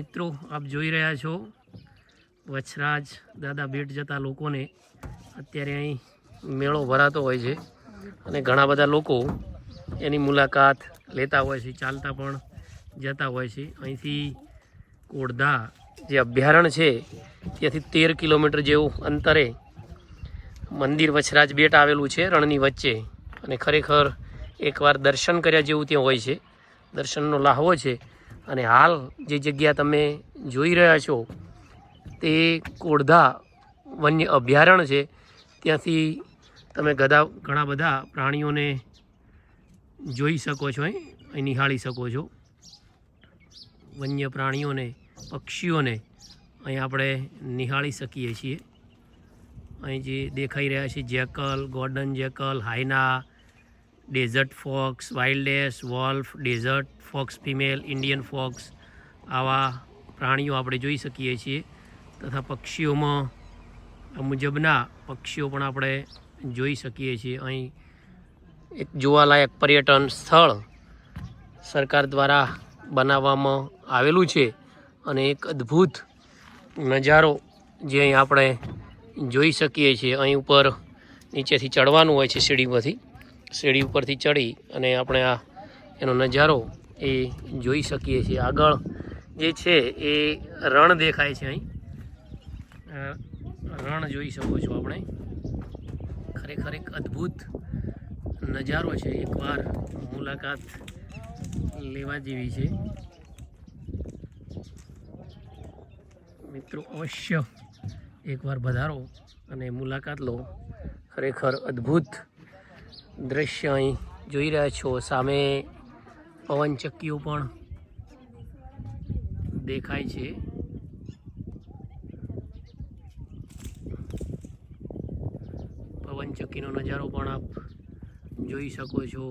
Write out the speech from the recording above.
મિત્રો આપ જોઈ રહ્યા છો વછરાજ દાદા બેટ જતા લોકોને અત્યારે અહીં મેળો ભરાતો હોય છે અને ઘણા બધા લોકો એની મુલાકાત લેતા હોય છે, ચાલતા પણ જતા હોય છે। અહીંથી કોડધા જે અભયારણ્ય છે ત્યાંથી 13 કિલોમીટર જેવું અંતરે મંદિર વછરાજ બેટ આવેલું છે રણની વચ્ચે અને ખરેખર એકવાર દર્શન કર્યા જેવું ત્યાં હોય છે, દર્શનનો લાહવો છે। અને હાલ જે જગ્યા તમે જોઈ રહ્યા છો તે કોડધા વન્ય અભયારણ્ય છે। ત્યાંથી તમે ઘણા બધા પ્રાણીઓને જોઈ શકો છો, અહીં નિહાળી શકો છો। વન્ય પ્રાણીઓને, પક્ષીઓને અહીં આપણે નિહાળી શકીએ છીએ। અહીં જે દેખાઈ રહ્યા છે jackal, golden jackal, hyena, desert fox, વાઇલ્ડેસ, wolf, desert fox female, Indian fox, આવા પ્રાણીઓ આપણે જોઈ શકીએ છીએ। તથા પક્ષીઓમાં આ મુજબના પક્ષીઓ પણ આપણે જોઈ શકીએ છીએ। અહીં એક જોવાલાયક પર્યટન સ્થળ સરકાર દ્વારા બનાવવામાં આવેલું છે અને એક અદ્ભુત નજારો જે અહીં આપણે જોઈ શકીએ છીએ। અહીં ઉપર નીચેથી ચડવાનું હોય છે, સીડી ઉપરથી ચડી અને આપણે આ એનો નજારો એ જોઈ શકીએ છીએ। આગળ જે છે એ રણ દેખાય છે, અહીં રણ જોઈ શકો છો આપણે। ખરેખર એક અદ્ભુત નજારો છે, એકવાર મુલાકાત લેવા જેવી છે। મિત્રો અવશ્ય એકવાર પધારો અને મુલાકાત લો। ખરેખર અદ્ભુત દ્રશ્ય અહીં જોઈ રહ્યા છો। સામે પવનચક્કીઓ પણ દેખાય છે। પવનચક્કીનો નજારો પણ આપ જોઈ શકો છો।